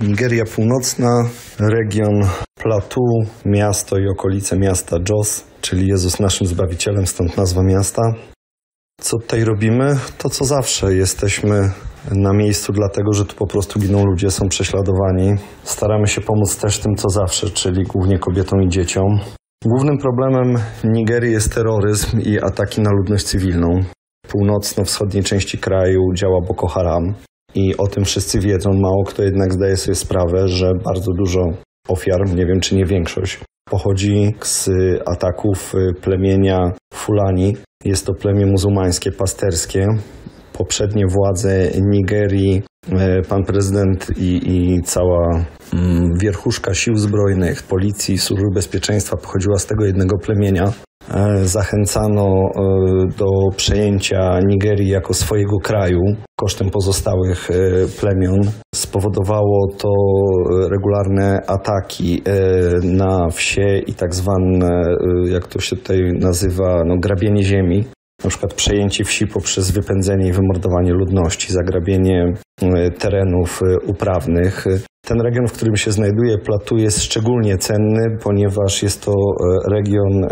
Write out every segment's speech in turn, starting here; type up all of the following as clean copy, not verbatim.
Nigeria Północna, region Plateau, miasto i okolice miasta Jos, czyli Jezus naszym Zbawicielem, stąd nazwa miasta. Co tutaj robimy? To co zawsze. Jesteśmy na miejscu dlatego, że tu po prostu giną ludzie, są prześladowani. Staramy się pomóc też tym co zawsze, czyli głównie kobietom i dzieciom. Głównym problemem Nigerii jest terroryzm i ataki na ludność cywilną. W północno-wschodniej części kraju działa Boko Haram i o tym wszyscy wiedzą. Mało kto jednak zdaje sobie sprawę, że bardzo dużo ofiar, nie wiem czy nie większość, pochodzi z ataków plemienia Fulani. Jest to plemię muzułmańskie, pasterskie. Poprzednie władze Nigerii, pan prezydent i cała wierchuszka sił zbrojnych, policji, służby bezpieczeństwa pochodziła z tego jednego plemienia. Zachęcano do przejęcia Nigerii jako swojego kraju kosztem pozostałych plemion. Spowodowało to regularne ataki na wsie i tak zwane, jak to się tutaj nazywa, grabienie ziemi. Na przykład przejęcie wsi poprzez wypędzenie i wymordowanie ludności, zagrabienie terenów uprawnych. Ten region, w którym się znajduje Plateau, jest szczególnie cenny, ponieważ jest to region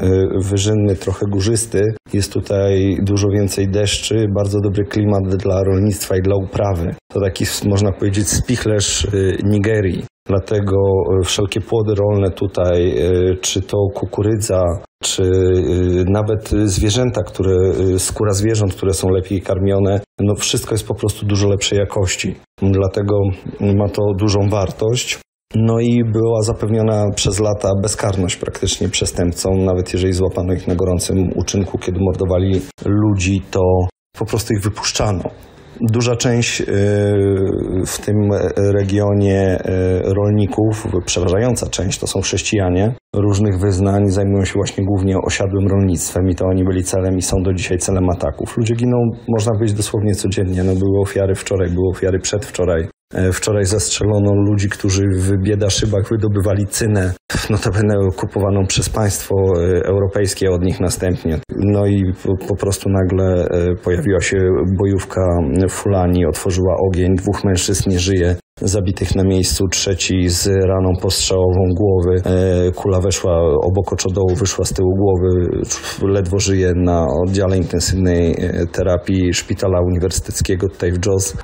wyżynny, trochę górzysty. Jest tutaj dużo więcej deszczy, bardzo dobry klimat dla rolnictwa i dla uprawy. To taki, można powiedzieć, spichlerz Nigerii. Dlatego wszelkie płody rolne tutaj, czy to kukurydza, czy nawet zwierzęta, skóra zwierząt, które są lepiej karmione, wszystko jest po prostu dużo lepszej jakości. Dlatego ma to dużą wartość. I była zapewniona przez lata bezkarność praktycznie przestępcom, nawet jeżeli złapano ich na gorącym uczynku, kiedy mordowali ludzi, to po prostu ich wypuszczano. Duża część w tym regionie rolników, przeważająca część to są chrześcijanie różnych wyznań, zajmują się właśnie głównie osiadłym rolnictwem i to oni byli celem i są do dzisiaj celem ataków. Ludzie giną, można powiedzieć, dosłownie codziennie. Były ofiary wczoraj, były ofiary przedwczoraj. Wczoraj zastrzelono ludzi, którzy w Biedaszybach wydobywali cynę, notabene kupowaną przez państwo europejskie od nich następnie. I po prostu nagle pojawiła się bojówka Fulani, otworzyła ogień, 2 mężczyzn nie żyje, zabitych na miejscu, 3 z raną postrzałową głowy. Kula weszła obok oczodołu, wyszła z tyłu głowy, ledwo żyje na oddziale intensywnej terapii szpitala uniwersyteckiego tutaj w Jos,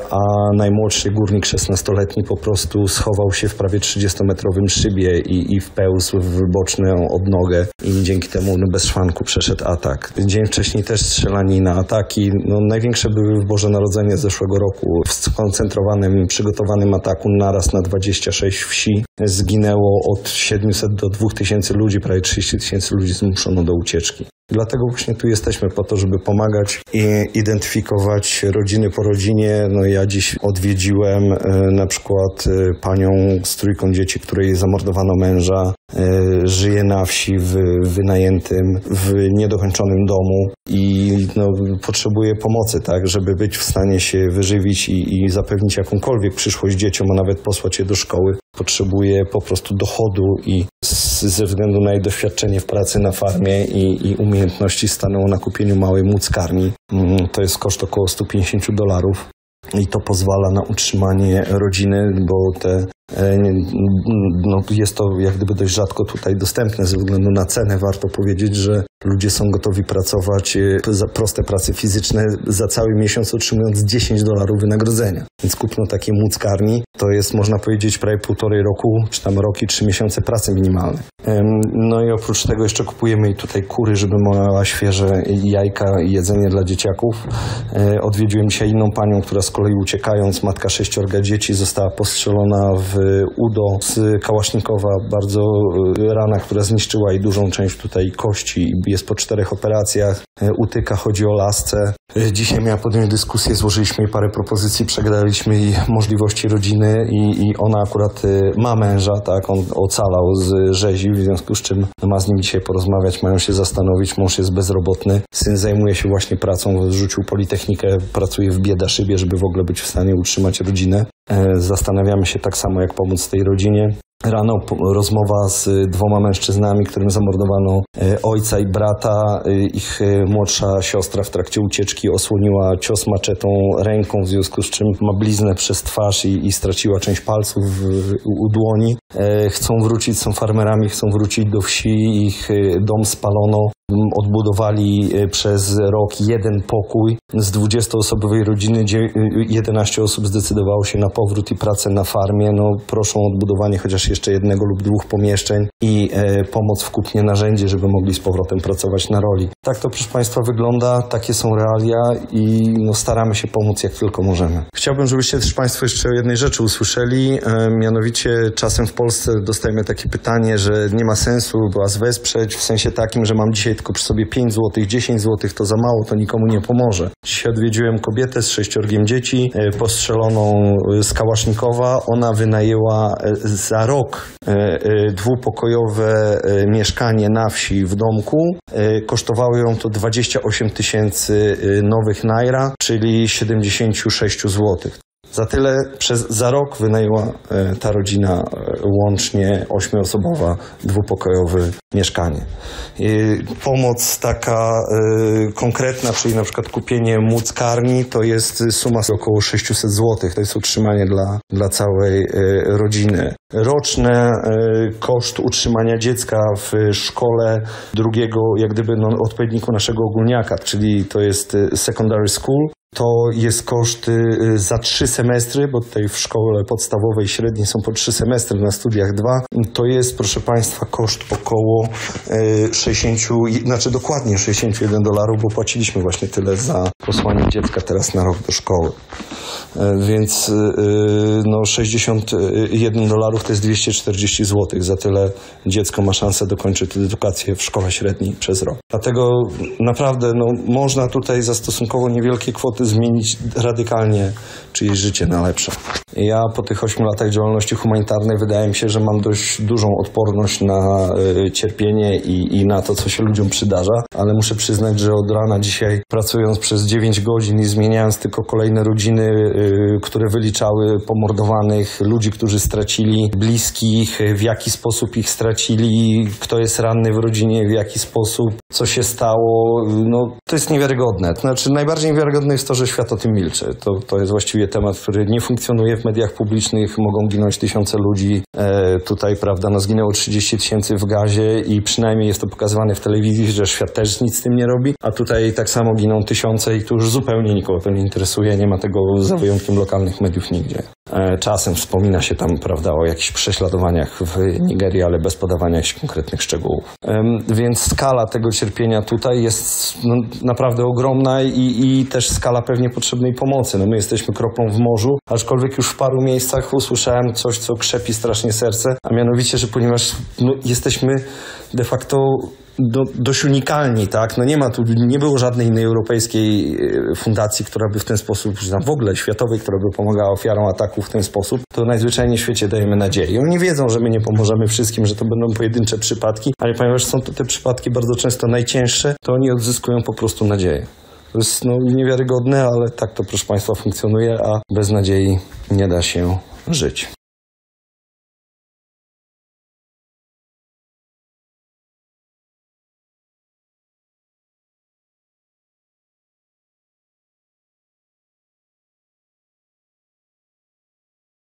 a najmłodszy górnik 16-letni po prostu schował się w prawie 30-metrowym szybie i wpełzł w boczną odnogę i dzięki temu bez szwanku przeszedł atak. Dzień wcześniej też strzelanina, ataki. Największe były w Boże Narodzenie zeszłego roku. W skoncentrowanym, przygotowanym ataku naraz na 26 wsi zginęło od 700 do 2000 ludzi, prawie 30 000 ludzi zmuszono do ucieczki. Dlatego właśnie tu jesteśmy po to, żeby pomagać i identyfikować rodziny po rodzinie. Ja dziś odwiedziłem na przykład panią z 3 dzieci, której zamordowano męża. Żyje na wsi w wynajętym, w niedokończonym domu i potrzebuje pomocy, tak, żeby być w stanie się wyżywić i zapewnić jakąkolwiek przyszłość dzieciom, a nawet posłać je do szkoły. Potrzebuje po prostu dochodu i ze względu na jej doświadczenie w pracy na farmie i umiejętności stanęło na kupieniu małej młódzkarni. To jest koszt około $150 i to pozwala na utrzymanie rodziny, bo jest to jak gdyby dość rzadko tutaj dostępne ze względu na cenę. Warto powiedzieć, że ludzie są gotowi pracować za proste prace fizyczne za cały miesiąc, otrzymując $10 wynagrodzenia. Więc kupno takiej młódzkarni to jest, można powiedzieć, prawie 1,5 roku, czy tam rok i 3 miesiące pracy minimalnej. I oprócz tego jeszcze kupujemy i tutaj kury, żeby miała świeże jajka i jedzenie dla dzieciaków. Odwiedziłem dzisiaj inną panią, która z kolei uciekając, matka 6 dzieci, została postrzelona w udo z kałasznikowa, bardzo rana, która zniszczyła jej dużą część tutaj kości. Jest po 4 operacjach, utyka, chodzi o lasce. Dzisiaj miała podjąć dyskusję, złożyliśmy jej parę propozycji, przegadaliśmy jej możliwości rodziny i ona akurat ma męża, tak, on ocalał z rzezi, w związku z czym ma z nim dzisiaj porozmawiać, mają się zastanowić, mąż jest bezrobotny, syn zajmuje się właśnie pracą, rzucił politechnikę, pracuje w Biedaszybie, żeby w ogóle być w stanie utrzymać rodzinę. Zastanawiamy się tak samo, jak pomóc tej rodzinie. Rano rozmowa z 2 mężczyznami, którym zamordowano ojca i brata. Ich młodsza siostra w trakcie ucieczki osłoniła cios maczetą ręką, w związku z czym ma bliznę przez twarz i straciła część palców u dłoni. Chcą wrócić, są farmerami, chcą wrócić do wsi. Ich dom spalono. Odbudowali przez rok 1 pokój. Z 20-osobowej rodziny 11 osób zdecydowało się na powrót i pracę na farmie. Proszą o odbudowanie chociaż jeszcze 1 lub 2 pomieszczeń i pomoc w kupnie narzędzi, żeby mogli z powrotem pracować na roli. Tak to, proszę Państwa, wygląda, takie są realia i staramy się pomóc jak tylko możemy. Chciałbym, żebyście też Państwo jeszcze o jednej rzeczy usłyszeli, mianowicie czasem w Polsce dostajemy takie pytanie, że nie ma sensu was wesprzeć, w sensie takim, że mam dzisiaj tylko przy sobie 5 zł, 10 zł, to za mało, to nikomu nie pomoże. Dzisiaj odwiedziłem kobietę z 6 dzieci, postrzeloną z kałasznikowa. Ona wynajęła za rok 2-pokojowe mieszkanie na wsi w domku. Kosztowało ją to 28 000 nowych naira, czyli 76 zł. Za tyle za rok wynajęła ta rodzina łącznie 8-osobowa, 2-pokojowe mieszkanie. Pomoc taka konkretna, czyli na przykład kupienie młódzkarni, to jest suma około 600 zł. To jest utrzymanie dla całej rodziny. Roczny koszt utrzymania dziecka w szkole drugiego, jak gdyby odpowiedniku naszego ogólniaka, czyli to jest secondary school. To jest koszt za 3 semestry, bo tutaj w szkole podstawowej średniej są po 3 semestry, na studiach 2. To jest, proszę Państwa, koszt około dokładnie $61, bo płaciliśmy właśnie tyle za posłanie dziecka teraz na rok do szkoły. Więc $61 to jest 240 zł. Za tyle dziecko ma szansę dokończyć edukację w szkole średniej przez rok. Dlatego naprawdę można tutaj za stosunkowo niewielkie kwoty zmienić radykalnie czyjeś życie na lepsze. Ja po tych 8 latach działalności humanitarnej wydaje mi się, że mam dość dużą odporność na cierpienie i na to, co się ludziom przydarza, ale muszę przyznać, że od rana dzisiaj, pracując przez 9 godzin i zmieniając tylko kolejne rodziny, które wyliczały pomordowanych, ludzi, którzy stracili bliskich, w jaki sposób ich stracili, kto jest ranny w rodzinie, w jaki sposób, co się stało, to jest niewiarygodne. Najbardziej niewiarygodne jest to, że świat o tym milczy. To jest właściwie temat, który nie funkcjonuje w mediach publicznych, mogą ginąć tysiące ludzi. Tutaj, prawda, zginęło 30 000 w Gazie i przynajmniej jest to pokazywane w telewizji, że świat też nic z tym nie robi, a tutaj tak samo giną tysiące i tu już zupełnie nikogo to nie interesuje, nie ma tego za wyjątkiem lokalnych mediów nigdzie. Czasem wspomina się tam, prawda, o jakichś prześladowaniach w Nigerii, ale bez podawania jakichś konkretnych szczegółów. Więc skala tego cierpienia tutaj jest naprawdę ogromna i też skala pewnie potrzebnej pomocy. My jesteśmy kroplą w morzu, aczkolwiek już w paru miejscach usłyszałem coś, co krzepi strasznie serce, a mianowicie, że ponieważ jesteśmy de facto dość unikalni, tak? Nie było żadnej innej europejskiej fundacji, która by w ten sposób, czy tam w ogóle światowej, która by pomagała ofiarom ataków w ten sposób, to najzwyczajniej w świecie dajemy nadzieję. Oni wiedzą, że my nie pomożemy wszystkim, że to będą pojedyncze przypadki, ale ponieważ są to te przypadki bardzo często najcięższe, to oni odzyskują po prostu nadzieję. To jest niewiarygodne, ale tak to, proszę Państwa, funkcjonuje, a bez nadziei nie da się żyć.